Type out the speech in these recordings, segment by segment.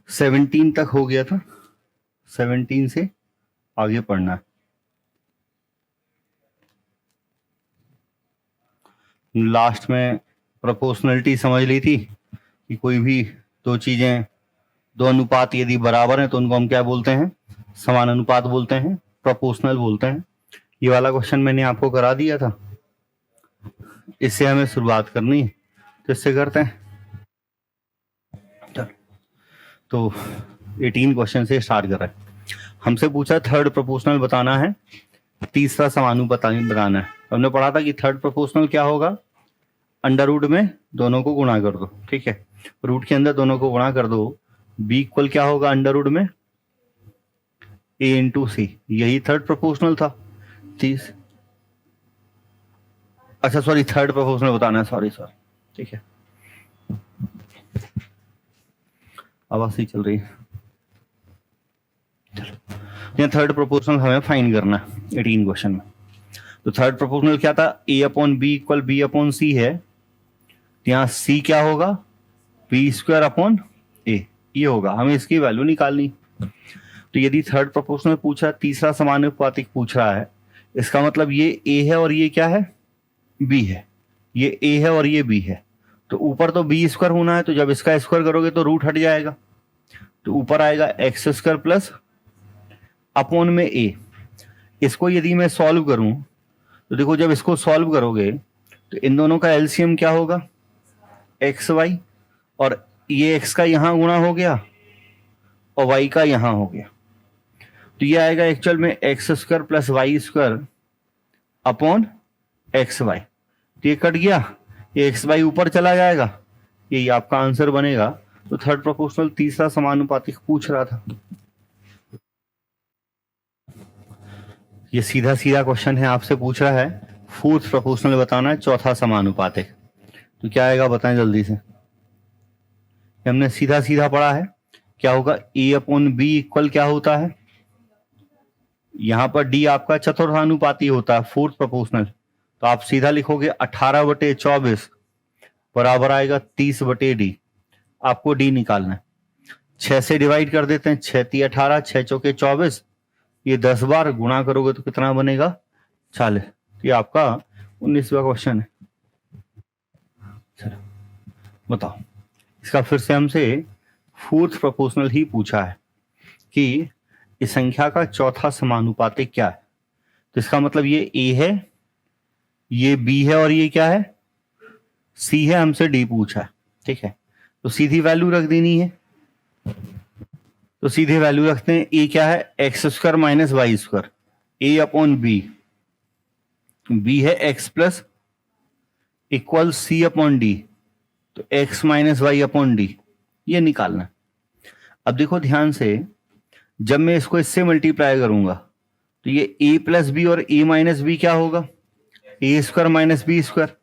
17 तक हो गया था, 17 से आगे पढ़ना है। लास्ट में प्रोपोर्शनलिटी समझ ली थी कि कोई भी दो चीजें, दो अनुपात यदि बराबर हैं तो उनको हम क्या बोलते हैं, समानुपात बोलते हैं, प्रोपोर्शनल बोलते हैं। ये वाला क्वेश्चन मैंने आपको करा दिया था, इससे हमें शुरुआत करनी है, तो इससे करते हैं। तो 18 क्वेश्चन से स्टार्ट कर रहे हैं। हमसे पूछा थर्ड प्रोपोर्शनल बताना है, तीसरा समानुपाती बताना है। हमने पढ़ा था कि थर्ड प्रोपोर्शनल क्या होगा, अंडर रूट में दोनों को गुणा कर दो, ठीक है, रूट के अंदर दोनों को गुणा कर दो। बी इक्वल क्या होगा अंडर रूट में ए इंटू सी, यही थर्ड प्रोपोर्शनल था। अच्छा सॉरी, थर्ड प्रोपोर्शनल बताना है, सॉरी, ठीक है, आवाज सही चल रही है। चलो, थर्ड प्रोपोर्शनल हमें फाइंड करना है 18 क्वेश्चन में। तो थर्ड प्रोपोर्शनल क्या था, A upon B equal B upon C है, यहाँ सी क्या होगा, बी स्क्वायर अपॉन ए, ये होगा। हमें इसकी वैल्यू निकालनी। तो यदि थर्ड प्रोपोर्शनल पूछा, तीसरा समानुपातिक पूछ रहा है, इसका मतलब ये ए है और ये क्या है, बी है। ये ए है और ये बी है, तो ऊपर तो बी स्क्वायर होना है, तो जब इसका स्क्वायर करोगे तो रूट हट जाएगा, तो ऊपर आएगा एक्स स्क्वायर प्लस अपॉन में ए। इसको यदि मैं सॉल्व करूं तो देखो, जब इसको सॉल्व करोगे तो इन दोनों का एलसीएम क्या होगा, एक्स वाई, और ये एक्स का यहां गुणा हो गया और वाई का यहां हो गया, तो ये आएगा एक्चुअल में x square plus y square upon x y. तो ये कट गया, ये एक्स वाई ऊपर चला जाएगा, यही आपका आंसर बनेगा। तो थर्ड प्रोपोर्शनल तीसरा समानुपातिक पूछ रहा था। ये सीधा सीधा क्वेश्चन है, आपसे पूछ रहा है फोर्थ प्रोपोर्शनल बताना है, चौथा समानुपातिक। तो क्या आएगा बताएं जल्दी से। हमने सीधा सीधा पढ़ा है, क्या होगा, ए अपॉन बी इक्वल क्या होता है, यहां पर डी आपका चतुर्थानुपाती होता है फोर्थ प्रोपोर्शनल, तो आप सीधा लिखोगे 18/24 बराबर आएगा 30/डी। आपको डी निकालना है, 6 से डिवाइड कर देते हैं, 6 × 18, 6 × 4 = 24, ये 10 बार गुणा करोगे तो कितना बनेगा, 40। ये आपका 19वां क्वेश्चन है। चलो बताओ, इसका फिर से हमसे फोर्थ प्रोपोर्शनल ही पूछा है कि इस संख्या का चौथा समानुपातिक क्या है। तो इसका मतलब ये ए है, ये बी है और ये क्या है, सी है। हमसे डी पूछा है, ठीक है, तो सीधी वैल्यू रख देनी है। तो सीधे वैल्यू रखते हैं, ए क्या है, X square minus Y square, A upon B, B है X plus equal C upon D, तो X minus Y upon D, ये निकालना। अब देखो ध्यान से, जब मैं इसको इससे मल्टीप्लाई करूंगा तो ये ए प्लस बी और ए माइनस बी क्या होगा, a square minus b square,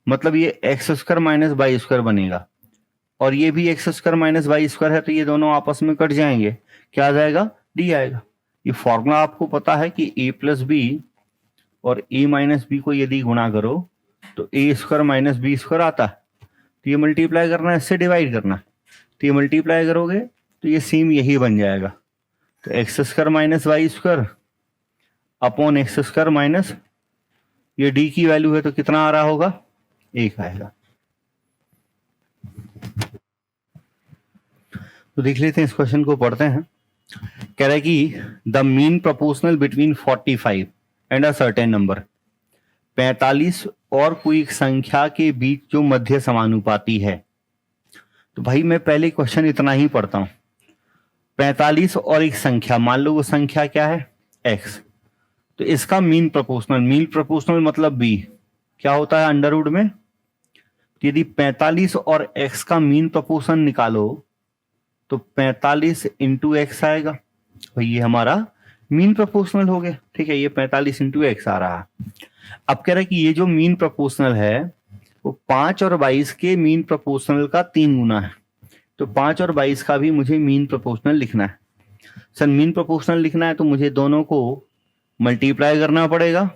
मतलब ये x square minus Y square बनेगा, और ये भी x square minus Y square है, तो ये दोनों आपस में कट जाएंगे, क्या आ जाएगा, डी आएगा। ये फॉर्मूला आपको पता है कि ए प्लस बी और ए माइनस बी को यदि गुणा करो तो ए स्क्वायर माइनस बी स्क्वायर आता है, तो ये मल्टीप्लाई करना है, इससे डिवाइड करना है, तो ये मल्टीप्लाई करोगे तो ये सेम यही बन जाएगा। तो x square minus Y square upon x square minus, ये डी की वैल्यू है तो कितना आ रहा होगा, 1 आएगा। तो देख लेते हैं, इस क्वेश्चन को पढ़ते हैं। कह रहा है कि the mean proportional between 45 and a certain number, 45 और कोई एक संख्या के बीच जो मध्य समानुपाती है। तो भाई मैं पहले क्वेश्चन इतना ही पढ़ता हूं, 45 और एक संख्या, मान लो वो संख्या क्या है, x, तो इसका मीन प्रोपोर्शनल मतलब b क्या होता है अंडर रूट में। तो यदि 45 और x का मीन प्रोपोर्शन निकालो तो 45 इंटू एक्स आएगा, तो ये हमारा मीन प्रोपोर्शनल हो गया, ठीक है, ये 45 इंटू एक्स आ रहा है। अब कह रहा है कि ये जो मीन प्रोपोर्शनल है वो 5 और 22 के मीन प्रोपोर्शनल का 3 गुना है, तो 5 और 22 का भी मुझे मीन प्रोपोर्शनल लिखना है। सर मीन प्रोपोर्शनल लिखना है तो मुझे दोनों को मल्टीप्लाई करना पड़ेगा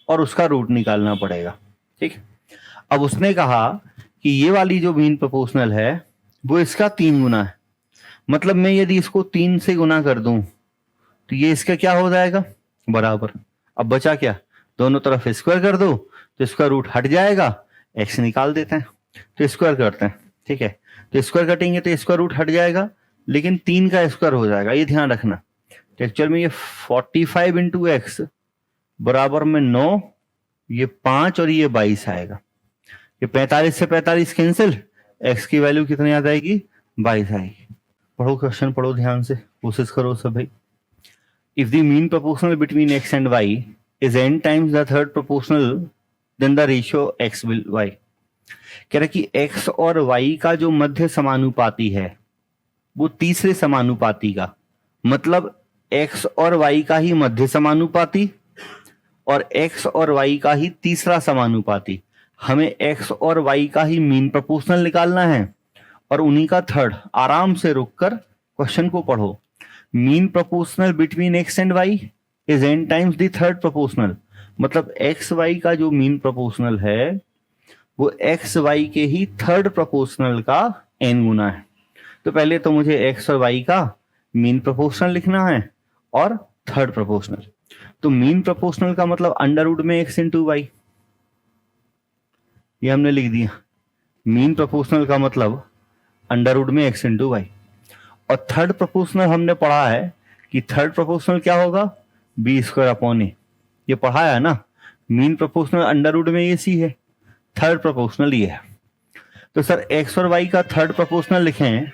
और उसका रूट निकालना पड़ेगा, ठीक। अब उसने कहा कि ये वाली जो मीन प्रोपोर्शनल है वो इसका 3 गुना है, मतलब मैं यदि इसको 3 से गुना कर दूं तो ये इसका क्या हो जाएगा, बराबर। अब बचा क्या, दोनों तरफ स्क्वायर कर दो तो स्क्वायर रूट हट जाएगा, एक्स निकाल देते हैं तो स्क्वायर करते हैं, ठीक है। तो स्क्वायर कटेंगे तो स्क्वायर रूट हट जाएगा, लेकिन 3 का स्क्वायर हो जाएगा, ये ध्यान रखना। तो एक्चुअल में ये 45 इंटू एक्स बराबर में 9, ये 5 और ये 22 आएगा। ये 45 से 45 कैंसिल, एक्स की वैल्यू कितनी आ जाएगी, 22 आएगी। पढ़ो क्वेश्चन, पढ़ो ध्यान से, कोशिश करो सब भाई। If the mean proportional between x and y is n times the third proportional then the ratio x will y। कह रहा कि x और y का जो मध्य समानुपाती है वो तीसरे समानुपाती का, मतलब x और y का ही मध्य समानुपाती और x और y का ही तीसरा समानुपाती। हमें x और y का ही मीन प्रोपोर्शनल निकालना है और उन्हीं का थर्ड। आराम से रुककर क्वेश्चन को पढ़ो। Mean proportional between x and y is n times the third proportional, मतलब x y का जो मीन प्रोपोर्शनल है वो x y के ही थर्ड प्रोपोर्शनल का n गुना है। तो पहले तो मुझे x और y का मीन प्रोपोर्शनल लिखना है और थर्ड प्रोपोर्शनल। तो मीन प्रोपोर्शनल का मतलब अंडर रूट में x इंटू वाई, ये हमने लिख दिया। मीन प्रोपोर्शनल का मतलब अंडर रूट में x इंटू वाई। और थर्ड प्रोपोर्शनल हमने पढ़ा है कि थर्ड प्रोपोर्शनल क्या होगा, बी स्क्वायर अपॉन ए, ये पढ़ाया है ना। मीन प्रोपोर्शनल अंडर रूट में ये सी है, थर्ड प्रोपोर्शनल ये है। तो सर x और y का थर्ड प्रोपोर्शनल लिखें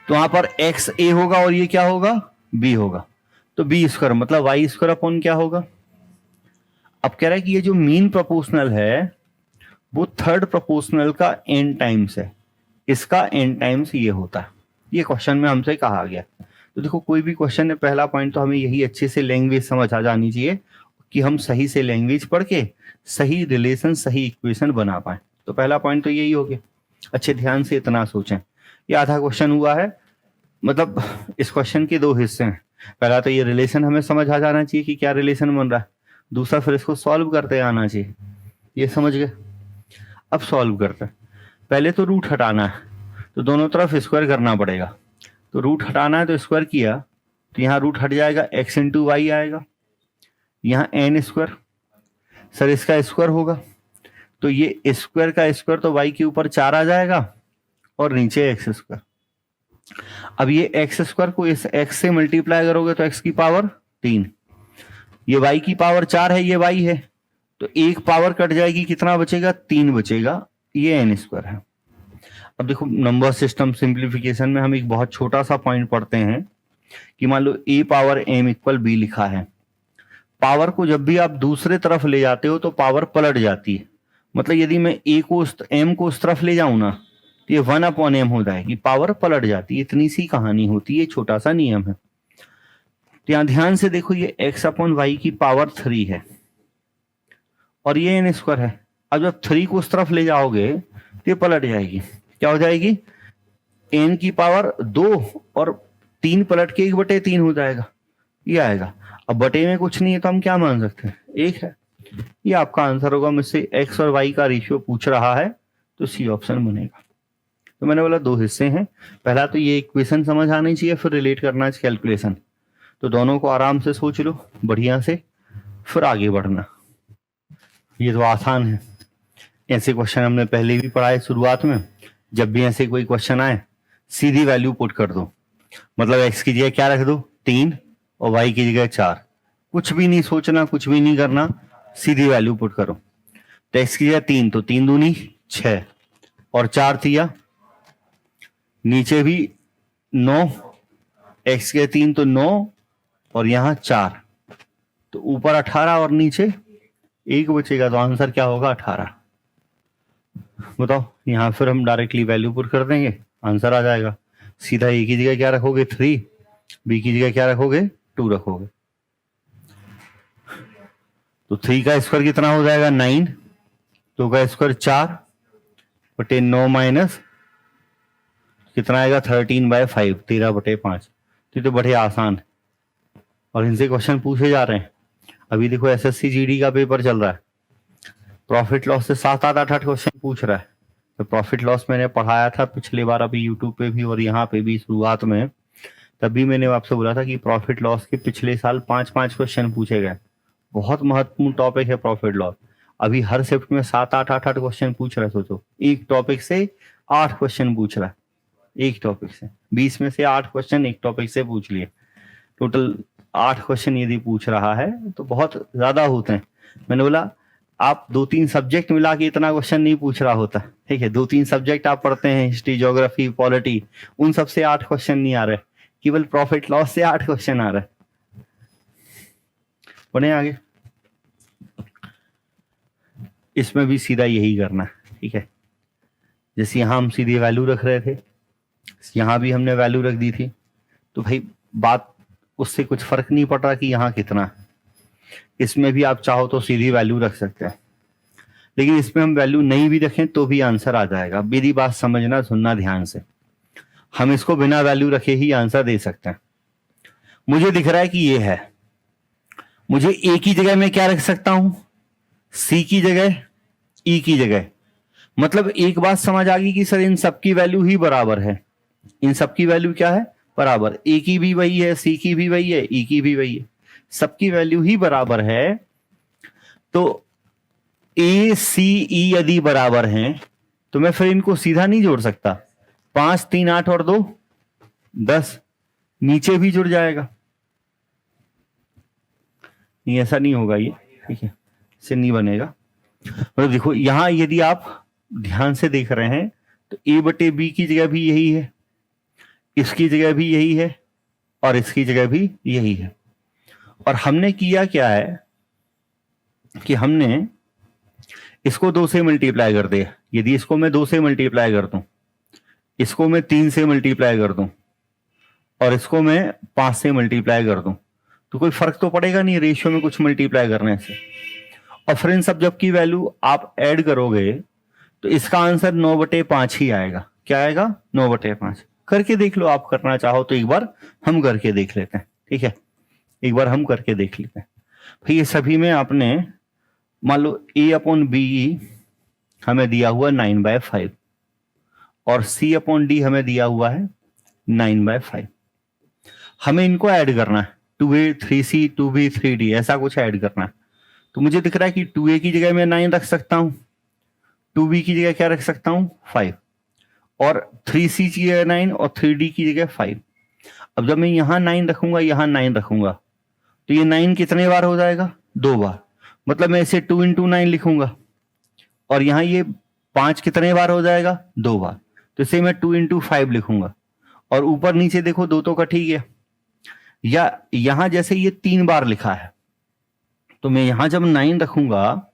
तो वहां पर x a होगा और ये क्या होगा, b होगा। तो बी स्क्वायर मतलब वाई स्क्वायर अपॉन क्या होगा। अब कह रहा है कि ये जो मीन प्रोपोर्शनल है वो थर्ड प्रोपोर्शनल का n टाइम्स है, इसका n टाइम्स ये होता है। ये क्वेश्चन में हमसे कहा गया। तो देखो कोई भी क्वेश्चन है, पहला पॉइंट तो हमें यही अच्छे से लैंग्वेज समझ आ जानी चाहिए कि हम सही से लैंग्वेज पढ़ के सही रिलेशन, सही इक्वेशन बना पाए। तो पहला पॉइंट तो यही हो गया। अच्छे ध्यान से इतना सोचें, ये आधा क्वेश्चन हुआ है, मतलब इस क्वेश्चन के 2 हिस्से हैं। पहला तो ये रिलेशन हमें समझ आ जाना चाहिए कि क्या रिलेशन बन रहा है, दूसरा फिर इसको सॉल्व करते आना चाहिए। ये समझ गए। अब सॉल्व करते हैं। पहले तो रूट हटाना है तो दोनों तरफ स्क्वायर करना पड़ेगा। तो रूट हटाना है तो स्क्वायर किया तो यहाँ रूट हट जाएगा, x इंटू वाई आएगा, यहाँ n स्क्वायर, सर इसका स्क्वायर होगा तो ये स्क्वायर का स्क्वायर तो y के ऊपर 4 आ जाएगा और नीचे x स्क्वायर। अब ये x स्क्वायर को इस x से मल्टीप्लाई करोगे तो x की पावर 3, ये y की पावर 4 है, ये y है, तो एक पावर कट जाएगी, कितना बचेगा, 3 बचेगा, ये n स्क्वायर है। अब देखो नंबर सिस्टम सिंप्लीफिकेशन में हम एक बहुत छोटा सा पॉइंट पढ़ते हैं कि मान लो a power m equal b लिखा है। पावर को जब भी आप दूसरे तरफ ले जाते हो तो पावर पलट जाती है। मतलब यदि मैं a को m को उस तरफ ले जाऊं ना तो ये 1 अपॉन m हो जाएगी, पावर पलट जाती है। इतनी सी कहानी होती है, छोटा सा नियम है। तो यहां ध्यान से देखो, ये x अपॉन वाई की पावर 3 है और ये n स्क्वायर है। अब जब 3 को उस तरफ ले जाओगे तो ये पलट जाएगी, क्या हो जाएगी, n की पावर 2 और 3 पलट के 1/3 हो जाएगा, ये आएगा। अब बटे में कुछ नहीं है तो हम क्या मान सकते हैं, 1 है। ये आपका आंसर होगा। मुझसे x और y का रेशियो पूछ रहा है तो सी ऑप्शन बनेगा। तो मैंने बोला 2 हिस्से हैं। पहला तो ये इक्वेशन समझ आनी चाहिए, फिर रिलेट करना है कैलकुलेशन। तो दोनों को आराम से सोच लो बढ़िया से, फिर आगे बढ़ना। ये तो आसान है, ऐसे क्वेश्चन हमने पहले भी पढ़ाए शुरुआत में। जब भी ऐसे कोई क्वेश्चन आए सीधी वैल्यू पुट कर दो, मतलब x की जगह क्या रख दो, 3 और y की जगह 4। कुछ भी नहीं सोचना, कुछ भी नहीं करना, सीधी वैल्यू पुट करो। तो x की जगह 3 तो 3 दूनी 6 और 4 थिया, नीचे भी 9, x के 3 तो 9 और यहाँ 4, तो ऊपर 18 और नीचे 1 बचेगा। तो आंसर क्या होगा, 18। बताओ, यहाँ फिर हम डायरेक्टली वैल्यू पुट कर देंगे, आंसर आ जाएगा। सीधा a की जगह क्या रखोगे, 3, b की जगह क्या रखोगे, 2 रखोगे। तो 3 का स्क्वायर कितना हो जाएगा, 9, 2 का स्क्वायर 4 बटे 9 माइनस कितना आएगा, 13/5, 13/5। तो बड़े आसान है और इनसे क्वेश्चन पूछे जा रहे हैं। अभी देखो एसएससी जीडी का पेपर चल रहा है, प्रॉफिट लॉस से 7-8 क्वेश्चन पूछ रहा है। तो प्रॉफिट लॉस मैंने पढ़ाया था पिछले बार अभी यूट्यूब पे भी और यहाँ पे भी शुरुआत में, तभी मैंने आपसे बोला था कि प्रॉफिट लॉस के पिछले साल 5-5 क्वेश्चन पूछे गए। बहुत महत्वपूर्ण टॉपिक है प्रॉफिट लॉस। अभी हर शिफ्ट में 7-8 क्वेश्चन पूछ रहे, सोचो एक टॉपिक से 8 क्वेश्चन पूछ रहा है, एक टॉपिक से 20 में से 8 क्वेश्चन एक टॉपिक से पूछ लिए। टोटल 8 क्वेश्चन यदि पूछ रहा है तो बहुत ज्यादा होते हैं। मैंने बोला आप 2-3 सब्जेक्ट मिला के इतना क्वेश्चन नहीं पूछ रहा होता, ठीक है। 2-3 सब्जेक्ट आप पढ़ते हैं, हिस्ट्री, ज्योग्राफी, पॉलिटी, उन सब से 8 क्वेश्चन नहीं आ रहे, केवल प्रॉफिट लॉस से 8 क्वेश्चन आ रहे। बढ़े आगे, इसमें भी सीधा यही करना है, ठीक है। जैसे यहां हम सीधी वैल्यू रख रहे थे, यहां भी हमने वैल्यू रख दी थी, तो भाई बात उससे कुछ फर्क नहीं पड़ रहा कि यहाँ कितना। इसमें भी आप चाहो तो सीधी वैल्यू रख सकते हैं, लेकिन इसमें हम वैल्यू नहीं भी रखें तो भी आंसर आ जाएगा। मेरी बात समझना, सुनना ध्यान से। हम इसको बिना वैल्यू रखे ही आंसर दे सकते हैं। मुझे दिख रहा है कि ये है, मुझे ए की जगह मैं क्या रख सकता हूं, सी की जगह, ई की जगह। मतलब एक बात समझ आ गई कि सर इन सबकी वैल्यू ही बराबर है। इन सबकी वैल्यू क्या है, बराबर। ए की भी वही है, सी की भी वही है, ई की भी वही है, सबकी वैल्यू ही बराबर है। तो ए सी ई यदि बराबर हैं तो मैं फिर इनको सीधा नहीं जोड़ सकता। 5 3 8 और 2 10, नीचे भी जुड़ जाएगा। नहीं, ऐसा नहीं होगा ये, ठीक है, इससे नहीं बनेगा। मतलब देखो यहां यदि आप ध्यान से देख रहे हैं तो ए बटे बी की जगह भी यही है, इसकी जगह भी यही है, और इसकी जगह भी यही है। और हमने किया क्या है कि हमने इसको 2 से मल्टीप्लाई कर दिया। यदि इसको मैं 2 से मल्टीप्लाई कर दूं, इसको मैं 3 से मल्टीप्लाई कर दूं, और इसको मैं 5 से मल्टीप्लाई कर दूं, तो कोई फर्क तो पड़ेगा नहीं रेशियो में कुछ मल्टीप्लाई करने से। और फिर इन सब जब की वैल्यू आप ऐड करोगे तो इसका आंसर 9/5 ही आएगा। क्या आएगा, 9/5। करके देख लो, आप करना चाहो तो एक बार हम करके देख लेते हैं, ठीक है। एक बार हम करके देख लेते हैं भाई। ये सभी में आपने मान लो A/B हमें दिया हुआ 9/5 और C/D हमें दिया हुआ है 9/5। हमें इनको ऐड करना है, 2A 3C 2B 3D, ऐसा कुछ ऐड करना है। तो मुझे दिख रहा है कि 2A की जगह मैं 9 रख सकता हूं, 2B की जगह क्या रख सकता हूं, 5, और 3C की जगह 9 और 3D की जगह 5। अब जब मैं यहां 9 रखूंगा, यहां 9 रखूंगा, तो ये 9 कितने बार हो जाएगा, 2 बार। मतलब मैं इसे 2 × 9 लिखूंगा, और यहां ये 5 कितने बार हो जाएगा, 2 बार। तो इसे मैं 2 × 5 लिखूंगा, और ऊपर नीचे देखो 2 तो का ठीक है। या यहां जैसे ये 3 बार लिखा है, तो मैं यहां जब 9 रखूंगा,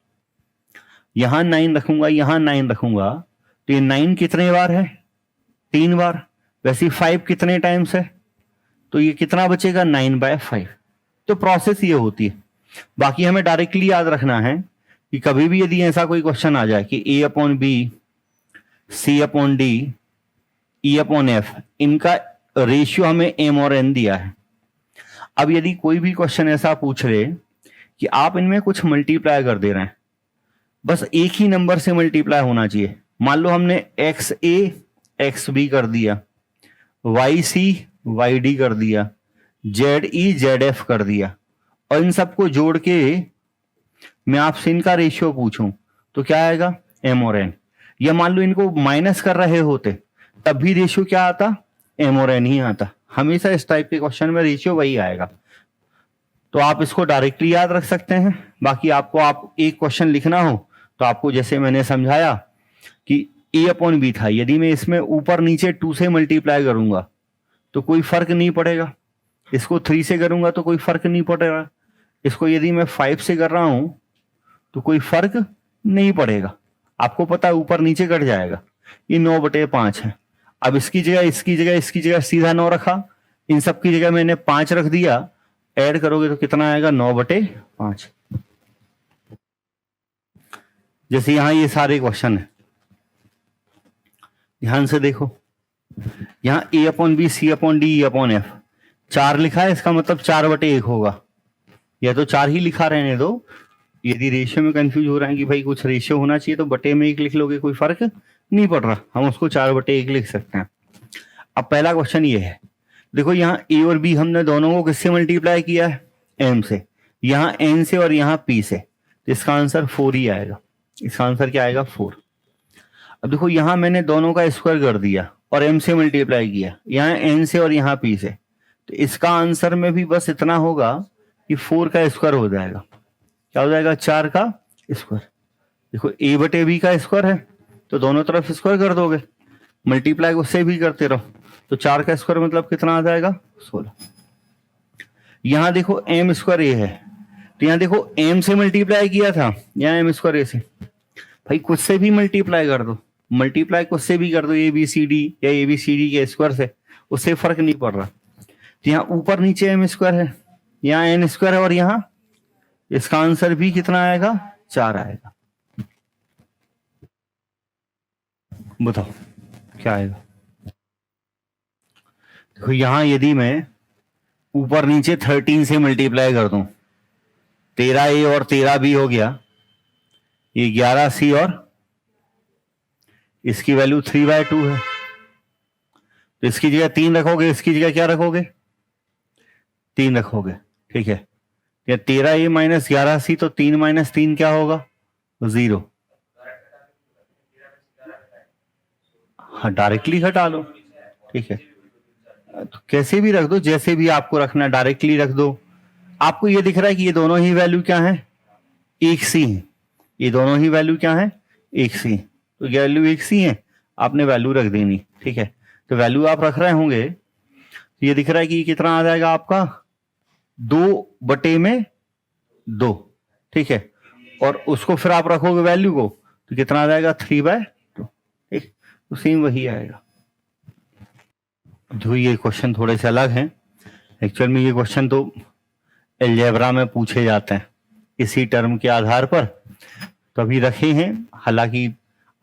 यहां 9 रखूंगा, यहां 9 रखूंगा, तो ये 9 कितने बार है, 3 बार। वैसे 5 कितने टाइम्स है, तो ये कितना बचेगा, 9/5। तो प्रोसेस ये होती है। बाकी हमें डायरेक्टली याद रखना है कि कभी भी यदि ऐसा कोई क्वेश्चन आ जाए कि A/B C/D E/F, इनका रेशियो हमें M और N दिया है। अब यदि कोई भी क्वेश्चन ऐसा पूछ ले कि आप इनमें कुछ मल्टीप्लाई कर दे रहे हैं, बस एक ही नंबर से मल्टीप्लाई होना चाहिए। मान लो हमने XA XB कर दिया, YC YD कर दिया, ZE ZF कर दिया, और इन सबको जोड़ के मैं आपसे इनका रेशियो पूछूं तो क्या आएगा, M और N। या मान लो इनको माइनस कर रहे होते तब भी रेशियो क्या आता, M और N ही आता। हमेशा इस टाइप के क्वेश्चन में रेशियो वही आएगा। तो आप इसको डायरेक्टली याद रख सकते हैं। बाकी आपको आप एक क्वेश्चन लिखना हो तो आपको जैसे मैंने समझाया कि A/B था, यदि मैं इसमें ऊपर नीचे 2 से मल्टीप्लाई करूंगा तो कोई फर्क नहीं पड़ेगा। इसको 3 से करूंगा तो कोई फर्क नहीं पड़ेगा। इसको यदि मैं 5 से कर रहा हूं तो कोई फर्क नहीं पड़ेगा। आपको पता है ऊपर नीचे कट जाएगा। ये 9/5 है। अब इसकी जगह इसकी जगह इसकी जगह सीधा 9 रखा, इन सब की जगह मैंने 5 रख दिया। ऐड करोगे तो कितना आएगा, 9/5। जैसे यहां ये सारे क्वेश्चन है, ध्यान से देखो। यहां A/B C/D E/F 4 लिखा है, इसका मतलब 4/1 होगा। या तो 4 ही लिखा रहने दो। यदि रेशियो में कंफ्यूज हो रहा है कि भाई कुछ रेशियो होना चाहिए तो बटे में 1 लिख लोगे, कोई फर्क नहीं पड़ रहा, हम उसको 4/1 लिख सकते हैं। अब पहला क्वेश्चन ये है, देखो यहाँ ए और बी हमने दोनों को किससे मल्टीप्लाई किया है, एम से, यहाँ एन से और यहाँ पी से, तो इसका आंसर 4 ही आएगा। इसका आंसर क्या आएगा, 4। अब देखो यहाँ मैंने दोनों का स्क्वायर कर दिया और एम से मल्टीप्लाई किया, यहाँ एन से और यहाँ पी से, तो इसका आंसर में भी बस इतना होगा कि 4 का स्क्वायर हो जाएगा। क्या हो जाएगा, 4 का स्क्वायर। देखो ए बटे बी का स्क्वायर है तो दोनों तरफ स्क्वायर कर दोगे, मल्टीप्लाई उससे भी करते रहो, तो 4 का स्क्वायर मतलब कितना आ जाएगा, 16। यहां देखो एम स्क्वायर ए है, तो यहां देखो एम से मल्टीप्लाई किया था, यहाँ एम स्क्वायर ए से, भाई कुछ से भी मल्टीप्लाई कर दो, मल्टीप्लाई कुछ से भी कर दो, ए बी सी डी या ए बी सी डी के स्क्वायर से, उससे फर्क नहीं पड़ रहा। तो यहाँ ऊपर नीचे एम स्क्वायर है, यहाँ एन स्क्वायर है, और यहाँ इसका आंसर भी कितना आएगा, 4 आएगा। बताओ क्या आएगा। देखो यहां यदि मैं ऊपर नीचे 13 से मल्टीप्लाई कर दूं, 13A और 13B हो गया, ये 11C और इसकी वैल्यू 3/2 है, तो इसकी जगह 3 रखोगे, इसकी जगह क्या रखोगे, 3 रखोगे, ठीक है। या 13A माइनस 11C, तो 3 माइनस 3 क्या होगा, 0। हाँ डायरेक्टली घटा लो, ठीक है, तो कैसे भी रख दो, जैसे भी आपको रखना, डायरेक्टली रख दो। आपको ये दिख रहा है कि ये दोनों ही वैल्यू क्या है, एक सी है, ये दोनों ही वैल्यू क्या है, एक सी, तो वैल्यू एक सी है, आपने वैल्यू रख देनी, ठीक है। तो वैल्यू आप रख रहे होंगे, तो ये दिख रहा है कि कितना आ जाएगा आपका, 2/2, ठीक है, और उसको फिर आप रखोगे वैल्यू को, तो कितना आ जाएगा, 3/2, ठीक, तो सेम वही आएगा। जो ये क्वेश्चन थोड़े से अलग हैं, एक्चुअल में ये क्वेश्चन तो अलजेब्रा में पूछे जाते हैं इसी टर्म के आधार पर, तो अभी रखे हैं, हालांकि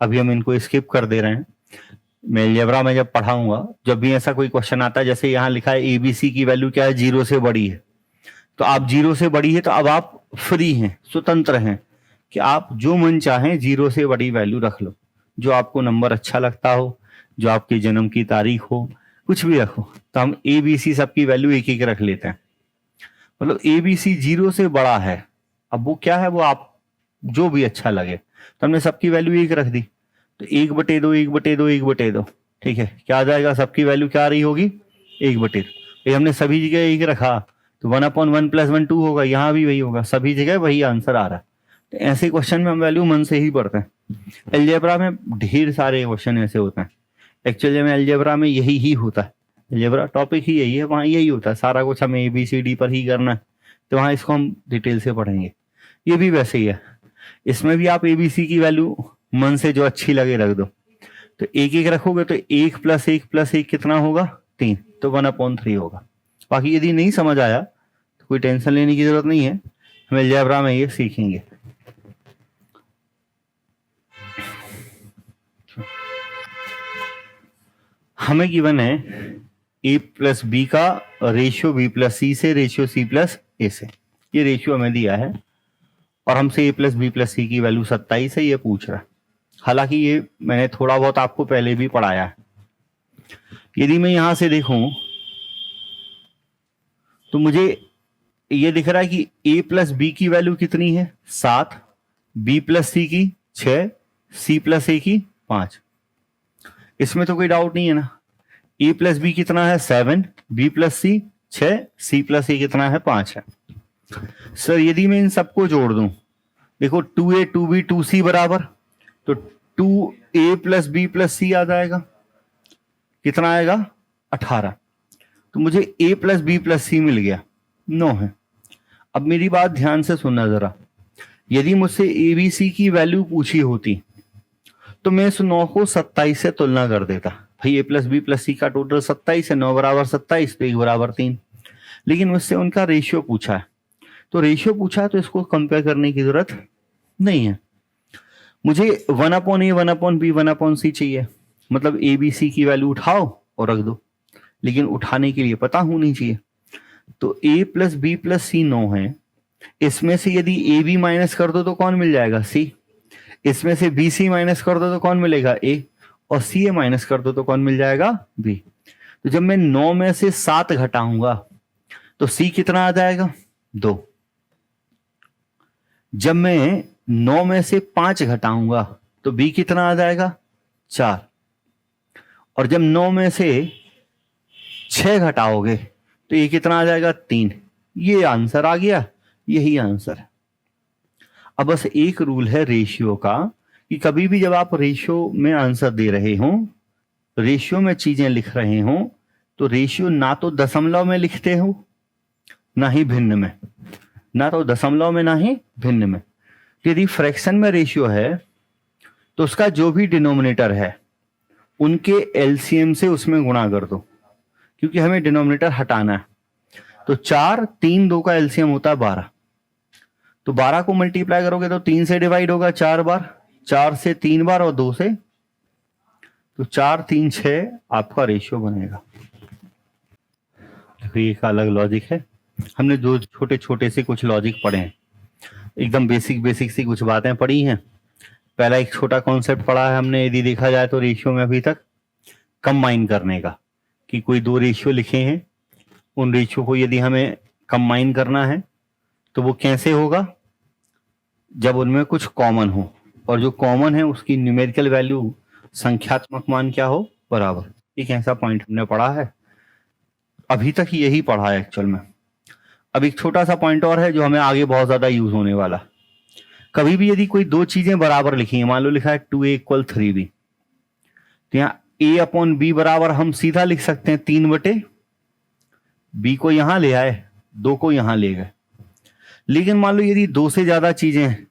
अभी हम इनको स्किप कर दे रहे हैं। मैं अलजेब्रा में जब पढ़ाऊंगा, जब भी ऐसा कोई क्वेश्चन आता है, जैसे यहाँ लिखा है एबीसी की वैल्यू क्या है, 0 से बड़ी है, तो आप 0 से बड़ी है, तो अब आप फ्री हैं, स्वतंत्र हैं कि आप जो मन चाहें 0 से बड़ी वैल्यू रख लो, जो आपको नंबर अच्छा लगता हो, जो आपके जन्म की तारीख हो, कुछ भी रखो। तो हम ए बी सी सबकी वैल्यू एक एक रख लेते हैं, मतलब ए बी सी 0 से बड़ा है, अब वो क्या है, वो आप जो भी अच्छा लगे, तो हमने सबकी वैल्यू एक रख दी, तो 1/2 1/2 1/2, ठीक है, क्या आ जाएगा, सबकी वैल्यू क्या आ रही होगी, 1/2। ये हमने सभी जगह एक रखा, तो 1/1 + 1 2 होगा, यहाँ भी वही होगा, सभी जगह वही आंसर आ रहा है। तो ऐसे क्वेश्चन में हम वैल्यू मन से ही पढ़ते हैं। अलजेब्रा में ढेर सारे क्वेश्चन ऐसे होते हैं, एक्चुअली में अलजेब्रा में यही ही होता है, अलजेब्रा टॉपिक ही यही है, वहाँ यही होता है, सारा कुछ हमें ABCD पर ही करना है, तो वहाँ इसको हम डिटेल से पढ़ेंगे। ये भी वैसे ही है, इसमें भी आप ABC की वैल्यू मन से जो अच्छी लगे रख दो, तो एक एक रखोगे, तो 1 + 1 + 1 कितना होगा, 3, तो 1/3 होगा। बाकी यदि नहीं समझ आया तो कोई टेंशन लेने की जरूरत नहीं है, हम अलजेब्रा में ये सीखेंगे। हमें गिवन है A + B का रेशियो B + C से, रेशियो C + A से, ये रेशियो हमें दिया है, और हमसे A + B + C की वैल्यू 27 है, ये पूछ रहा है। हालांकि ये मैंने थोड़ा बहुत आपको पहले भी पढ़ाया है। यदि मैं यहां से देखूं तो मुझे ये दिख रहा है कि A + B की वैल्यू कितनी है, 7, B + C की 6, C + A की 5, इसमें तो कोई डाउट नहीं है ना। A + B कितना है, 7, B + C 6, C + A कितना है, 5 है। सर यदि मैं इन सबको जोड़ दूं, देखो 2A 2B 2C बराबर, तो 2A + B + C आ जाएगा, कितना आएगा, 18, तो मुझे A + B + C मिल गया, 9 है। अब मेरी बात ध्यान से सुनना जरा, यदि मुझसे ABC की वैल्यू पूछी होती तो मैं इस 9 को 27 से तुलना कर देता, भाई A + B + C का टोटल 27 है, 9 = 27, तो 1 = 3। लेकिन मुझसे उनका रेशियो पूछा है, तो रेशियो पूछा है तो इसको कंपेयर करने की जरूरत नहीं है। मुझे 1/A 1/B 1/C चाहिए, मतलब ABC की वैल्यू उठाओ और रख दो, लेकिन उठाने के लिए पता होनी चाहिए। तो A + B + C 9 है, इसमें से यदि AB माइनस कर दो तो कौन मिल जाएगा, C, इसमें से BC माइनस कर दो तो कौन मिलेगा, A, और सी ए माइनस कर दो तो कौन मिल जाएगा, बी। तो जब मैं 9 में से 7 घटाऊंगा तो सी कितना आ जाएगा, 2। जब मैं 9 में से 5 घटाऊंगा तो बी कितना आ जाएगा, 4। और जब 9 में से 6 घटाओगे तो ये कितना आ जाएगा, 3। ये आंसर आ गया, यही आंसर है। अब बस एक रूल है रेशियो का कि कभी भी जब आप रेशियो में आंसर दे रहे हो, रेशियो में चीजें लिख रहे हो, तो रेशियो ना तो दशमलव में लिखते हो ना ही भिन्न में, ना तो दशमलव में ना ही भिन्न में। यदि फ्रैक्शन में रेशियो है तो उसका जो भी डिनोमिनेटर है उनके एलसीएम से उसमें गुणा कर दो, क्योंकि हमें डिनोमिनेटर हटाना है। तो 4, 3, 2 का एलसीएम होता है 12। तो 12 को मल्टीप्लाई करोगे तो 3 से डिवाइड होगा 4 बार, 4 से 3 बार और 2 से, तो 4, 3, 6 आपका रेशियो बनेगा। देखो ये एक अलग लॉजिक है। हमने जो छोटे छोटे से कुछ लॉजिक पढ़े हैं, एकदम बेसिक बेसिक सी कुछ बातें पढ़ी हैं। पहला एक छोटा कॉन्सेप्ट पढ़ा है हमने, यदि देखा जाए तो रेशियो में अभी तक कंबाइन करने का, कि कोई 2 रेशियो लिखे हैं, उन रेशियो को यदि हमें कंबाइन करना है तो वो कैसे होगा, जब उनमें कुछ कॉमन हो, और जो कॉमन है उसकी न्यूमेरिकल वैल्यू संख्यात्मक मान क्या हो, बराबर। एक ऐसा पॉइंट हमने पढ़ा है, अभी तक यही पढ़ा है एक्चुअल में। अब एक छोटा सा पॉइंट और है जो हमें आगे बहुत ज्यादा यूज होने वाला। कभी भी यदि कोई 2 चीजें बराबर लिखी है, मान लो लिखा है 2a = 3b, तो यहाँ a/b बराबर हम सीधा लिख सकते हैं 3/, b को यहां ले आए, 2 को यहां ले गए। लेकिन मान लो यदि 2 से ज्यादा चीजें हैं,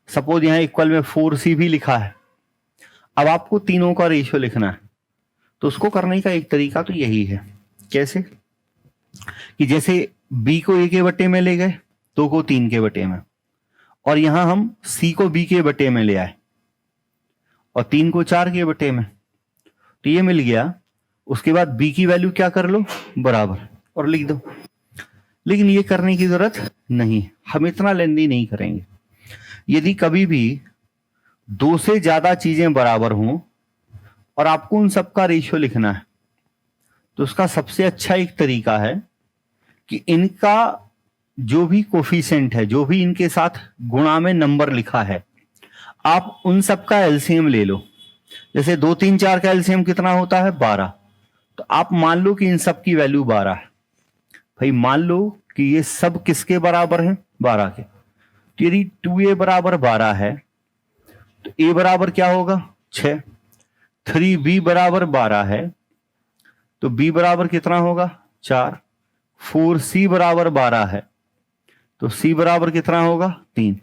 सपोज यहां इक्वल में 4c भी लिखा है, अब आपको तीनों का रेशियो लिखना है। तो उसको करने का एक तरीका तो यही है, कैसे कि जैसे b को a के बटे में ले गए, 2 को 3 के बटे में, और यहां हम c को b के बटे में ले आए और 3 को 4 के बटे में, तो ये मिल गया। उसके बाद b की वैल्यू क्या कर लो, बराबर, और लिख दो। लेकिन ये करने की जरूरत नहीं, हम इतना लेंदी नहीं करेंगे। यदि कभी भी 2 से ज्यादा चीजें बराबर हों और आपको उन सबका रेशियो लिखना है, तो उसका सबसे अच्छा एक तरीका है कि इनका जो भी कोफिशिएंट है, जो भी इनके साथ गुणा में नंबर लिखा है, आप उन सबका एलसीएम ले लो। जैसे 2, 3, 4 का एलसीएम कितना होता है, 12। तो आप मान लो कि इन सब की वैल्यू 12 है। भाई मान लो कि ये सब किसके बराबर हैं, 12 के। तो यदि 2a बराबर 12 है तो a बराबर क्या होगा, 6। 3b बराबर 12 है तो b बराबर कितना होगा, 4। 4c बराबर 12 है तो c बराबर कितना होगा, 3।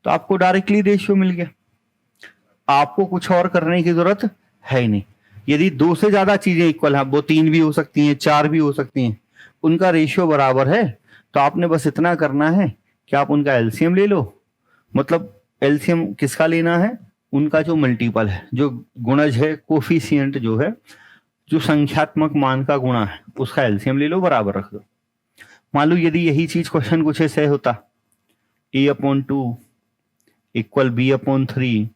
तो आपको डायरेक्टली रेशियो मिल गया, आपको कुछ और करने की जरूरत है ही नहीं। यदि 2 से ज्यादा चीजें इक्वल हैं, वो 3 भी हो सकती हैं, 4 भी हो सकती हैं, उनका रेशियो बराबर है, तो आपने बस इतना करना है कि आप उनका एलसीएम ले लो। मतलब एलसीएम किसका लेना है, उनका जो मल्टीपल है, जो गुणज है, कोफिशिएंट जो है, जो संख्यात्मक मान का गुणा है, उसका एलसीएम ले लो, बराबर रख दो। मान लो यदि यही चीज क्वेश्चन कुछ ऐसे होता, a/2 = b/3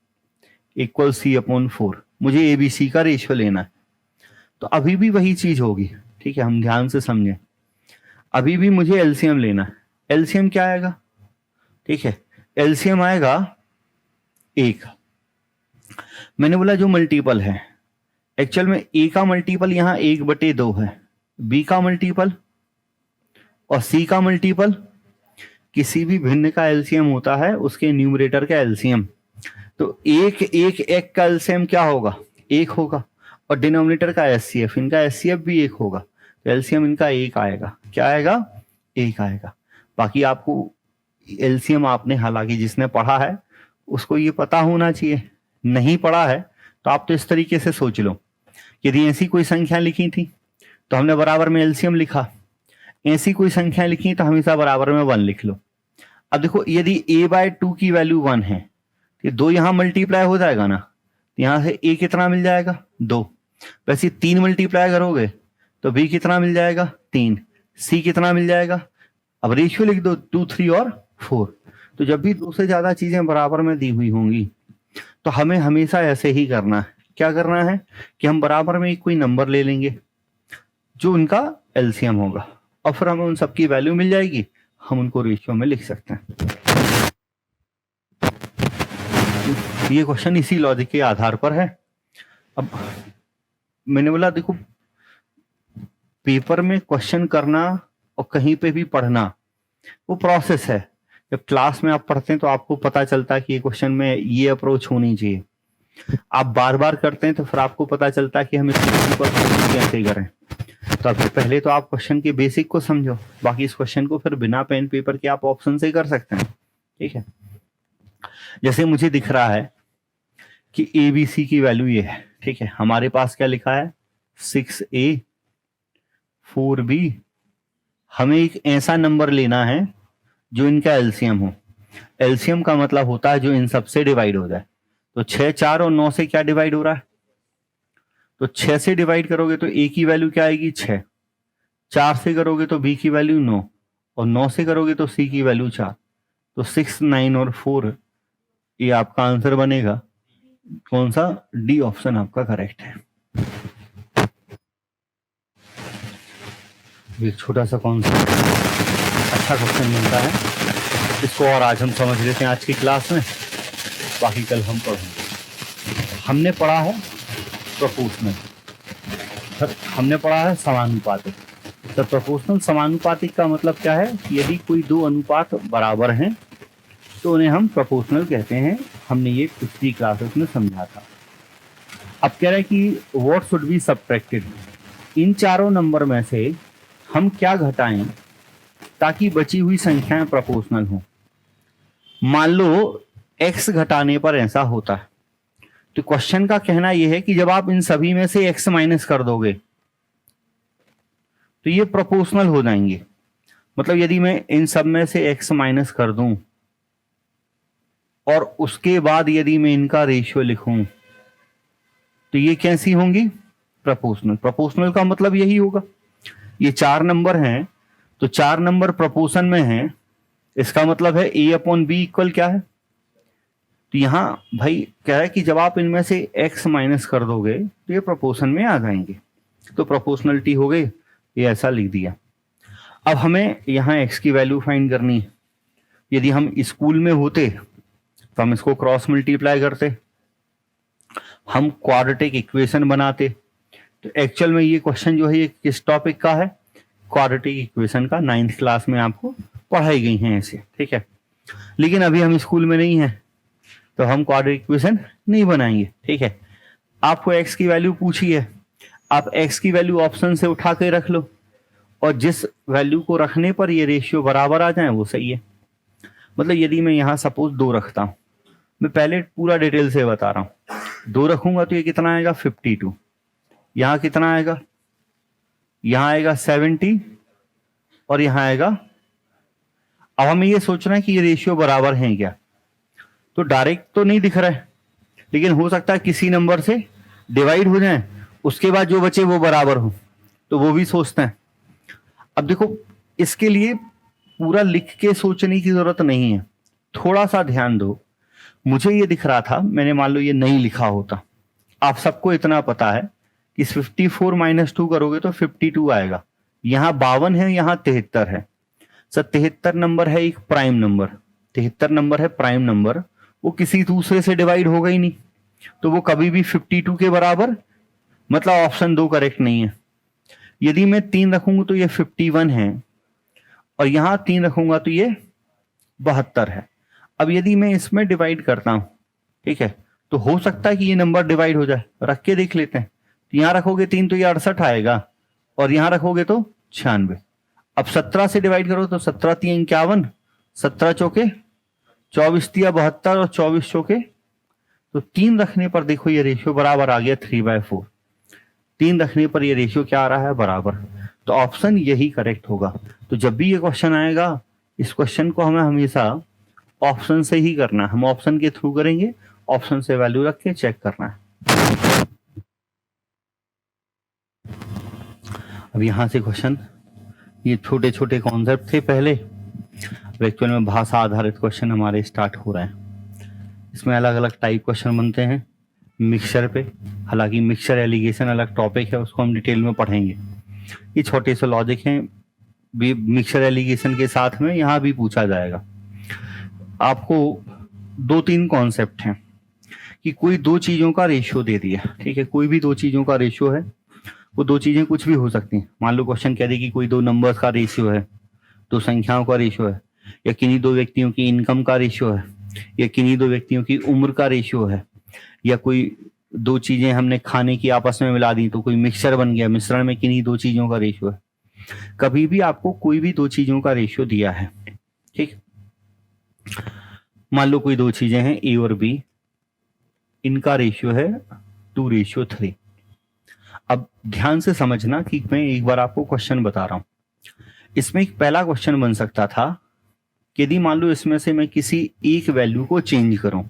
= c/4, मुझे ABC का रेशियो लेना है, तो अभी भी वही चीज होगी। ठीक है, हम ध्यान से समझें, अभी भी मुझे एलसीएम लेना है। एलसीएम क्या आएगा, ठीक है, एलसीएम आएगा 1। मैंने बोला जो मल्टीपल है, एक्चुअल में a का मल्टीपल यहां 1/2 है, b का मल्टीपल और c का मल्टीपल, किसी भी भिन्न का एलसीएम होता है उसके न्यूमरेटर का एलसीएम। तो 1 का एलसीएम क्या होगा, 1 होगा, और डिनोमिनेटर का एचसीएफ, इनका एचसीएफ भी 1 होगा, तो एलसीएम इनका 1 आएगा। क्या आएगा, 1 आएगा। बाकी आपको एलसीएम आपने, हालांकि जिसने पढ़ा है उसको ये पता होना चाहिए, नहीं पढ़ा है तो आप तो इस तरीके से सोच लो, यदि ऐसी कोई संख्या लिखी थी तो हमने बराबर में एलसीएम लिखा, ऐसी कोई संख्या लिखी तो हमेशा बराबर में 1 लिख लो। अब देखो यदि a/2 की वैल्यू 1 है, ये 2 यहां मल्टीप्लाई हो जाएगा ना, यहां से a कितना मिल जाएगा, 2। वैसे 3 मल्टीप्लाई करोगे तो b कितना मिल जाएगा, 3। c कितना मिल जाएगा, अब रेशियो लिख दो, 2, 3 और 4। तो जब भी 2 से ज्यादा चीजें बराबर में दी हुई होंगी तो हमें हमेशा ऐसे ही करना है, क्या करना है कि हम बराबर में कोई नंबर ले लेंगे जो उनका एलसीएम होगा और फिर हमें उन सबकी वैल्यू मिल जाएगी, हम उनको रेशियो में लिख सकते हैं। ये क्वेश्चन इसी लॉजिक के आधार पर है। अब मैंने बोला देखो, पेपर में क्वेश्चन करना और कहीं पे भी पढ़ना वो प्रोसेस है। जब क्लास में आप पढ़ते हैं तो आपको पता चलता है कि ये क्वेश्चन में ये अप्रोच होनी चाहिए। आप बार बार करते हैं तो फिर आपको पता चलता है कि हम इसको कैसे करें। तो अब पहले तो आप क्वेश्चन के बेसिक को समझो, बाकी इस क्वेश्चन को फिर बिना पेन पेपर के आप ऑप्शन से कर सकते हैं। ठीक है, जैसे मुझे दिख रहा है कि ABC की वैल्यू ये है। ठीक है, हमारे पास क्या लिखा है 6A 4B। हमें एक ऐसा नंबर लेना है जो इनका एलसीएम हो। एलसीएम का मतलब होता है जो इन सबसे डिवाइड हो जाए। तो 6, 4 और 9 से क्या डिवाइड हो रहा है, तो 6 से डिवाइड करोगे तो A की वैल्यू क्या आएगी 6, 4 से करोगे तो B की वैल्यू 9 और 9 से करोगे तो C की वैल्यू 4। तो 6, 9 और 4 ये आपका आंसर बनेगा। कौन सा, डी ऑप्शन आपका करेक्ट है। एक छोटा सा कॉन्सेप्ट अच्छा क्वेश्चन मिलता है, इसको और आज हम समझ लेते हैं आज की क्लास में, बाकी कल हम पढ़ेंगे। हमने पढ़ा है प्रोपोर्शनल, हमने पढ़ा है समानुपातिक। तो प्रोपोर्शनल समानुपातिक का मतलब क्या है, यदि कोई दो अनुपात बराबर हैं तो उन्हें हम प्रोपोर्शनल कहते हैं। हमने ये पिछली क्लासेस में समझा था। अब कह रहे हैं कि व्हाट शुड बी सबट्रैक्टेड, इन चारों नंबर में से हम क्या घटाएं ताकि बची हुई संख्याएं प्रोपोर्शनल हो। मान लो x घटाने पर ऐसा होता है, तो क्वेश्चन का कहना यह है कि जब आप इन सभी में से x माइनस कर दोगे तो ये प्रोपोर्शनल हो जाएंगे। मतलब यदि मैं इन सब में से x माइनस कर दूं और उसके बाद यदि मैं इनका रेशियो लिखूं तो ये कैसी होंगी, प्रोपोर्शनल। प्रोपोर्शनल का मतलब यही होगा, ये 4 नंबर हैं तो 4 नंबर प्रोपोर्शन में हैं, इसका मतलब है A/B इक्वल क्या है। तो यहां भाई कह रहा है कि जब आप इनमें से x माइनस कर दोगे तो ये प्रोपोर्शन में आ जाएंगे, तो प्रोपोर्शनलिटी हो गई, ये ऐसा लिख दिया। अब हमें यहाँ x की वैल्यू फाइंड करनी है। यदि हम स्कूल में होते तो हम इसको क्रॉस मल्टीप्लाई करते, हम क्वाड्रेटिक इक्वेशन बनाते। तो एक्चुअल में ये क्वेश्चन जो है ये किस टॉपिक का है, क्वाड्रेटिक इक्वेशन का। 9th क्लास में आपको पढ़ाई गई हैं ऐसे। ठीक है, लेकिन अभी हम स्कूल में नहीं हैं तो हम क्वाड्रेटिक इक्वेशन नहीं बनाएंगे। ठीक है, आपको x की वैल्यू पूछी है, आप x की वैल्यू ऑप्शन से उठा के रख लो और जिस वैल्यू को रखने पर ये रेशियो बराबर आ जाए वो सही है। मतलब यदि मैं यहाँ सपोज 2 रखता हूँ, मैं पहले पूरा डिटेल से बता रहा हूँ। 2 रखूंगा तो ये कितना आएगा 52, यहाँ कितना आएगा, यहाँ आएगा 70 और यहाँ आएगा। अब हमें ये सोचना है कि ये रेशियो बराबर हैं क्या। तो डायरेक्ट तो नहीं दिख रहा है, लेकिन हो सकता है किसी नंबर से डिवाइड हो जाए, उसके बाद जो बचे वो बराबर हो, तो वो भी सोचते हैं। अब देखो, इसके लिए पूरा लिख के सोचने की जरूरत नहीं है, थोड़ा सा ध्यान दो। मुझे ये दिख रहा था, मैंने मान लो ये नहीं लिखा होता। आप सबको इतना पता है कि 54 - 2 करोगे तो 52 आएगा। यहाँ 52 है, यहाँ 73 है। सर 73 नंबर है एक प्राइम नंबर, 73 नंबर है प्राइम नंबर, वो किसी दूसरे से डिवाइड होगा ही नहीं, तो वो कभी भी 52 के बराबर, मतलब ऑप्शन 2 करेक्ट नहीं है। यदि मैं 3 रखूंगा तो ये 51 है और यहां 3 रखूंगा तो ये 72 है। अब यदि मैं इसमें डिवाइड करता हूं, ठीक है, तो हो सकता है कि ये नंबर डिवाइड हो जाए। रख के देख लेते हैं। तो यहां रखोगे 3 तो ये 68 आएगा और यहां रखोगे तो 96। अब 17 से डिवाइड करो तो 17 × 3 = 51, 17 चौके 24 × 72 और 24 चौके, तो 3 रखने पर देखो ये रेशियो बराबर आ गया 3/4। 3 रखने पर ये रेशियो क्या आ रहा है, बराबर। तो ऑप्शन यही करेक्ट होगा। तो जब भी ये क्वेश्चन आएगा, इस क्वेश्चन को हमें हमेशा ऑप्शन से ही करना है। हम ऑप्शन के थ्रू करेंगे, ऑप्शन से वैल्यू रख के चेक करना है। अब यहां से क्वेश्चन, ये छोटे छोटे कॉन्सेप्ट थे पहले, एक्चुअल में भाषा आधारित क्वेश्चन हमारे स्टार्ट हो रहे हैं। इसमें अलग अलग टाइप क्वेश्चन बनते हैं। मिक्सचर पे। हालांकि मिक्सचर एलिगेशन अलग टॉपिक है, उसको हम डिटेल में पढ़ेंगे। ये छोटे से लॉजिक हैं, भी मिक्सचर एलिगेशन के साथ में यहाँ भी पूछा जाएगा। आपको 2-3 कॉन्सेप्ट हैं कि कोई दो चीजों का रेशियो दे दिया, ठीक है, कोई भी दो चीजों का रेशियो है, वो दो चीजें कुछ भी हो सकती हैं। मान लो क्वेश्चन कह दे कि कोई दो नंबर्स का रेशियो है, दो संख्याओं का रेशियो है, या किन्हीं दो व्यक्तियों की इनकम का रेशियो है, या किन्हीं दो व्यक्तियों की उम्र का रेशियो है, या कोई दो चीजें हमने खाने की आपस में मिला दी तो कोई मिक्सचर बन गया, मिश्रण में किन्हीं दो चीजों का रेशियो है। कभी भी आपको कोई भी दो चीजों का रेशियो दिया है, ठीक, मान लो कोई दो चीजें हैं ए और बी, इनका रेशियो है 2:3। अब ध्यान से समझना कि मैं एक बार आपको क्वेश्चन बता रहा हूं। इसमें एक पहला क्वेश्चन बन सकता था कि यदि मान लो इसमें से मैं किसी एक वैल्यू को चेंज करूं,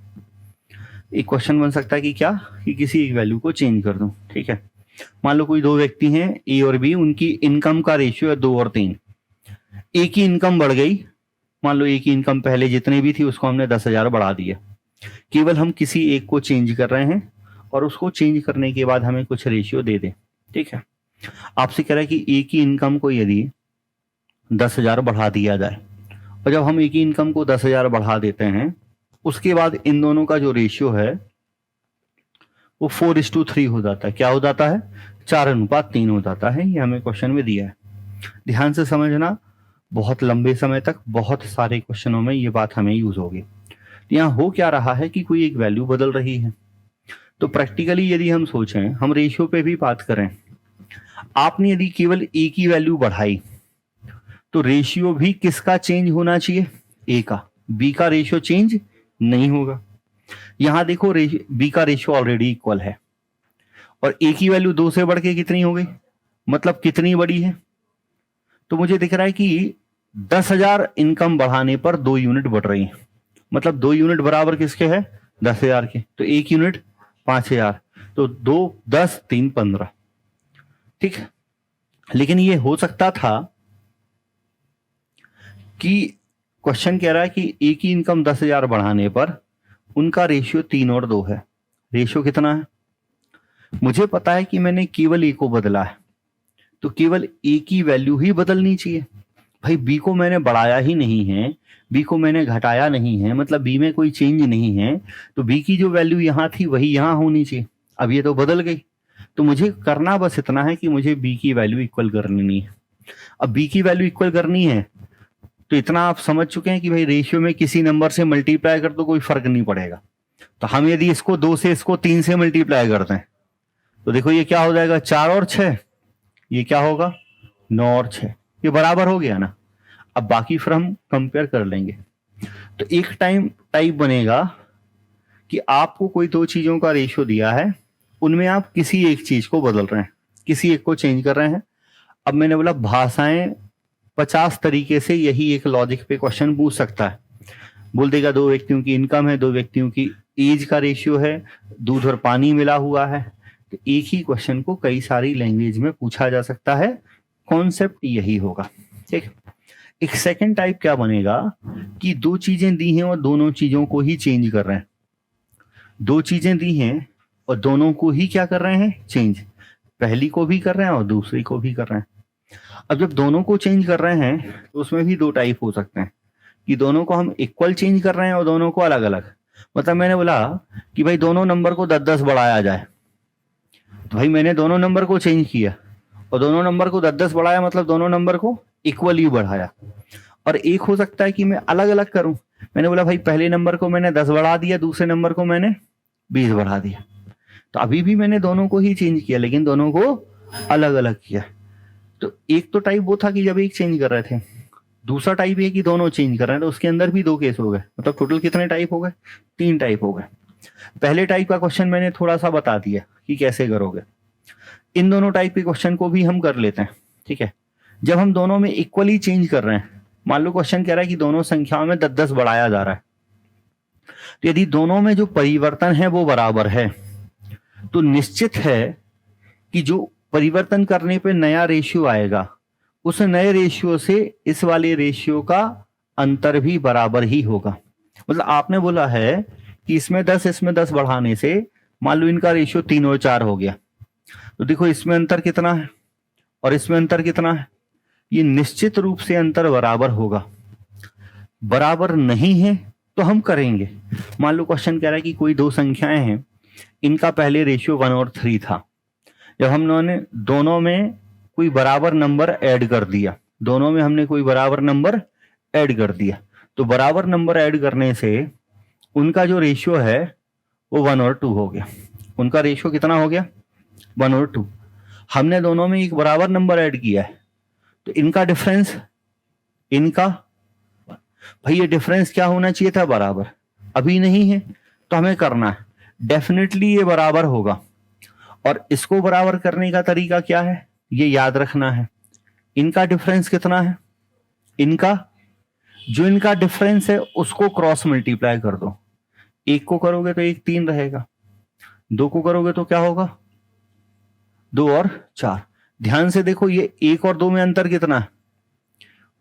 एक क्वेश्चन बन सकता है कि क्या, कि किसी एक वैल्यू को चेंज कर दूं, ठीक है। मान लो कोई दो व्यक्ति हैं ए और बी, उनकी इनकम का रेशियो है 2 और 3। ए की इनकम बढ़ गई, मान लो ए की इनकम पहले जितनी भी थी उसको हमने 10,000 बढ़ा दिया। केवल हम किसी एक को चेंज कर रहे हैं और उसको चेंज करने के बाद हमें कुछ रेशियो दे दे, ठीक है। आपसे कह रहा है कि ए की इनकम को यदि 10,000 बढ़ा दिया जाए, और जब हम ए की इनकम को 10,000 बढ़ा देते हैं, उसके बाद इन दोनों का जो रेशियो है वो 4:3 हो जाता है। क्या हो जाता है? 4:3 हो जाता है। ये हमें क्वेश्चन में दिया है। ध्यान से समझना, बहुत लंबे समय तक बहुत सारे क्वेश्चनों में ये बात हमें यूज होगी। यहाँ हो क्या रहा है कि कोई एक वैल्यू बदल रही है। तो प्रैक्टिकली यदि हम सोचें, हम रेशियो पे भी बात करें, आपने यदि केवल ए की वैल्यू बढ़ाई तो रेशियो भी किसका चेंज होना चाहिए? ए का। बी का रेशियो चेंज नहीं होगा। यहां देखो बी का रेशियो ऑलरेडी इक्वल है और ए की वैल्यू 2 से बढ़ के कितनी हो गई, मतलब कितनी बड़ी है? तो मुझे दिख रहा है कि 10,000 इनकम बढ़ाने पर 2 यूनिट बढ़ रही है, मतलब 2 यूनिट बराबर किसके है? 10,000 के। तो 1 यूनिट 5,000, तो 2 10 3 15, ठीक है। लेकिन ये हो सकता था कि क्वेश्चन कह रहा है कि ए की इनकम 10,000 बढ़ाने पर उनका रेशियो 3 और 2 है। रेशियो कितना है? मुझे पता है कि मैंने केवल ए को बदला है, तो केवल ए की वैल्यू ही बदलनी चाहिए। भाई बी को मैंने बढ़ाया ही नहीं है, बी को मैंने घटाया नहीं है, मतलब बी में कोई चेंज नहीं है, तो बी की जो वैल्यू यहां थी वही यहां होनी चाहिए। अब ये तो बदल गई, तो मुझे करना बस इतना है कि मुझे बी की वैल्यू इक्वल करनी है। अब बी की वैल्यू इक्वल करनी है तो इतना आप समझ चुके हैं कि भाई रेशियो में किसी नंबर से मल्टीप्लाई कर तो कोई फर्क नहीं पड़ेगा। तो हम यदि इसको 2 से इसको 3 से मल्टीप्लाई करते हैं तो देखो ये क्या हो जाएगा, 4 और 6, ये क्या होगा 9 और 6, ये बराबर हो गया ना। अब बाकी फिर हम कंपेयर कर लेंगे। तो एक टाइप बनेगा कि आपको कोई दो चीजों का रेशियो दिया है, उनमें आप किसी एक चीज को बदल रहे हैं, किसी एक को चेंज कर रहे हैं। अब मैंने बोला भाषाएं 50 तरीके से यही एक लॉजिक पे क्वेश्चन पूछ सकता है। बोल देगा दो व्यक्तियों की इनकम है, दो व्यक्तियों की एज का रेशियो है, दूध और पानी मिला हुआ है। तो एक ही क्वेश्चन को कई सारी लैंग्वेज में पूछा जा सकता है, कॉन्सेप्ट यही होगा, ठीक। एक सेकंड टाइप क्या बनेगा कि दो चीजें दी हैं और दोनों चीजों को ही चेंज कर रहे हैं। दो चीजें दी हैं और दोनों को ही क्या कर रहे हैं? चेंज। पहली को भी कर रहे हैं और दूसरी को भी कर रहे हैं। अब जब दोनों को चेंज कर रहे हैं तो उसमें भी दो टाइप हो सकते हैं कि दोनों को हम इक्वल चेंज कर रहे हैं और दोनों को अलग अलग। मतलब मैंने बोला कि भाई दोनों नंबर को 10-10 बढ़ाया जाए, तो भाई मैंने दोनों नंबर को चेंज किया और दोनों नंबर को 10-10 बढ़ाया, मतलब दोनों नंबर को इक्वली बढ़ाया। और एक हो सकता है कि मैं अलग अलग करूं। मैंने बोला भाई पहले नंबर को मैंने 10 बढ़ा दिया, दूसरे नंबर को मैंने 20 बढ़ा दिया। तो अभी भी मैंने दोनों को ही चेंज किया, लेकिन दोनों को अलग अलग किया। तो एक तो टाइप वो था कि जब एक चेंज कर रहे थे, दूसरा टाइप ये कि दोनों चेंज कर रहे हैं, तो उसके अंदर भी 2 केस हो गए। मतलब टोटल कितने टाइप हो गए? 3 टाइप हो गए। पहले टाइप का क्वेश्चन मैंने थोड़ा सा बता दिया कि कैसे करोगे। इन दोनों टाइप के क्वेश्चन को भी हम कर लेते हैं, ठीक है। जब हम दोनों में इक्वली चेंज कर रहे हैं, मान लो क्वेश्चन कह रहा है कि दोनों संख्याओं में 10-10 बढ़ाया जा रहा है, तो यदि दोनों में जो परिवर्तन है वो बराबर है तो निश्चित है कि जो परिवर्तन करने पे नया रेशियो आएगा, उस नए रेशियो से इस वाले रेशियो का अंतर भी बराबर ही होगा। मतलब आपने बोला है कि इसमें 10 इसमें 10 बढ़ाने से मान लो इनका रेशियो 3 और 4 हो गया, तो देखो इसमें अंतर कितना है और इसमें अंतर कितना है, ये निश्चित रूप से अंतर बराबर होगा। बराबर नहीं है तो हम करेंगे। मान लो क्वेश्चन कह रहा है कि कोई दो संख्याएं हैं, इनका पहले रेशियो 1 और 3 था। जब हमने दोनों में कोई बराबर नंबर ऐड कर दिया, दोनों में हमने कोई बराबर नंबर ऐड कर दिया, तो बराबर नंबर ऐड करने से उनका जो रेशियो है वो 1 और 2 हो गया। उनका रेशियो कितना हो गया, 1 और 2। हमने दोनों में एक बराबर नंबर ऐड किया है, तो इनका डिफरेंस, इनका भाई ये डिफरेंस क्या होना चाहिए था, बराबर। अभी नहीं है तो हमें करना है, डेफिनेटली ये बराबर होगा। और इसको बराबर करने का तरीका क्या है, ये याद रखना है। इनका डिफरेंस कितना है, इनका जो इनका डिफरेंस है उसको क्रॉस मल्टीप्लाई कर दो। एक को करोगे तो 1 3 रहेगा, 2 को करोगे तो क्या होगा, 2 और 4। ध्यान से देखो ये 1 और 2 में अंतर कितना है,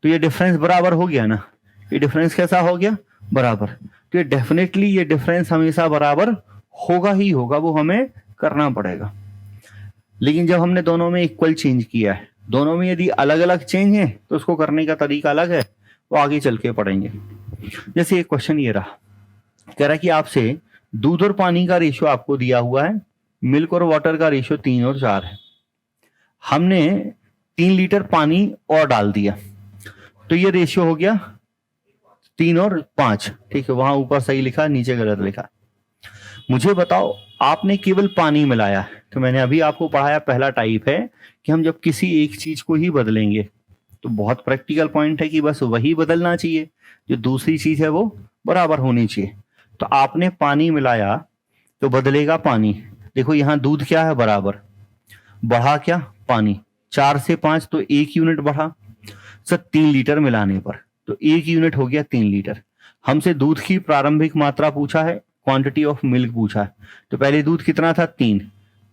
तो ये डिफरेंस बराबर हो गया ना। ये डिफरेंस कैसा हो गया, बराबर। तो ये डेफिनेटली ये डिफरेंस हमेशा बराबर होगा ही होगा, वो हमें करना पड़ेगा। लेकिन जब हमने दोनों में इक्वल चेंज किया है, दोनों में यदि अलग अलग चेंज है तो उसको करने का तरीका अलग है, वो आगे चल के पढ़ेंगे। जैसे एक क्वेश्चन ये रहा, कह रहा है कि आपसे दूध और पानी का रेशियो आपको दिया हुआ है, मिल्क और वाटर का रेशियो 3 और 4 है। हमने 3 लीटर पानी और डाल दिया, तो ये रेशियो हो गया 3 और 5। ठीक है, वहां ऊपर सही लिखा, नीचे गलत लिखा। मुझे बताओ आपने केवल पानी मिलाया, तो मैंने अभी आपको पढ़ाया पहला टाइप है कि हम जब किसी एक चीज को ही बदलेंगे, तो बहुत प्रैक्टिकल पॉइंट है कि बस वही बदलना चाहिए, जो दूसरी चीज है वो बराबर होनी चाहिए। तो आपने पानी मिलाया तो बदलेगा पानी। देखो यहाँ दूध क्या है, बराबर, बढ़ा क्या, पानी। 4 से 5 तो 1 यूनिट बढ़ा सर 3 लीटर मिलाने पर, तो 1 यूनिट हो गया 3 लीटर। हमसे दूध की प्रारंभिक मात्रा पूछा है, क्वांटिटी ऑफ मिल्क पूछा है, तो पहले दूध कितना था, 3।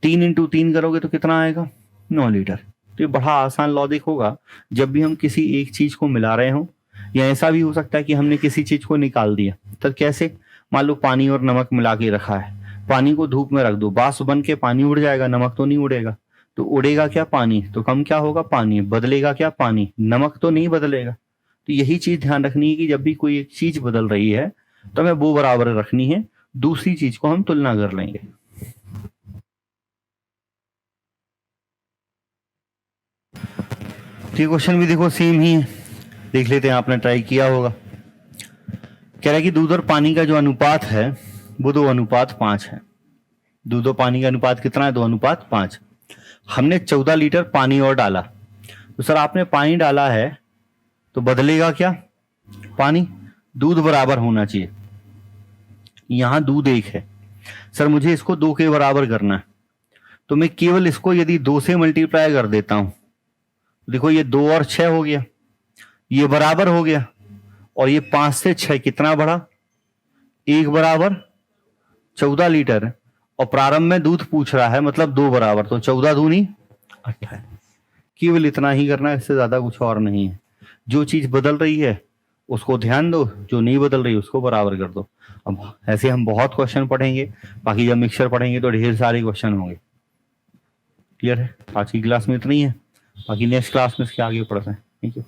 3 इंटू 3 करोगे तो कितना आएगा, 9 लीटर। तो ये बड़ा आसान लॉजिक होगा। जब भी हम किसी एक चीज को मिला रहे हो, या ऐसा भी हो सकता है कि हमने किसी चीज को निकाल दिया, तो कैसे, मान लो पानी और नमक मिला के रखा है, पानी को धूप में रख दो, बाष्प बन के पानी उड़ जाएगा, नमक तो नहीं उड़ेगा। तो उड़ेगा क्या, पानी, तो कम क्या होगा, पानी। बदलेगा क्या, पानी, नमक तो नहीं बदलेगा। तो यही चीज ध्यान रखनी है कि जब भी कोई एक चीज बदल रही है तो हमें वो बराबर रखनी है, दूसरी चीज को हम तुलना कर लेंगे। तो क्वेश्चन भी देखो सेम ही है, देख लेते हैं, आपने ट्राई किया होगा। कह रहा है कि दूध और पानी का जो अनुपात है वो 2:5 है। दूध और पानी का अनुपात कितना है, 2:5। हमने 14 लीटर पानी और डाला, तो सर आपने पानी डाला है तो बदलेगा क्या, पानी। दूध बराबर होना चाहिए, यहां दूध 1 है, सर मुझे इसको 2 के बराबर करना है, तो मैं केवल इसको यदि 2 से मल्टीप्लाई कर देता हूं, देखो ये 2 और 6 हो गया, ये बराबर हो गया। और ये 5 से 6 कितना बढ़ा, 1 बराबर 14 लीटर। और प्रारंभ में दूध पूछ रहा है, मतलब 2 बराबर, तो 14 दूनी 28। केवल इतना ही करना है, इससे ज्यादा कुछ और नहीं है। जो चीज बदल रही है उसको ध्यान दो, जो नहीं बदल रही उसको बराबर कर दो। अब ऐसे हम बहुत क्वेश्चन पढ़ेंगे, बाकी जब मिक्सचर पढ़ेंगे तो ढेर सारे क्वेश्चन होंगे। क्लियर है, आज की क्लास में इतना ही है, बाकी नेक्स्ट क्लास में इसके आगे पढ़ते हैं। Thank you.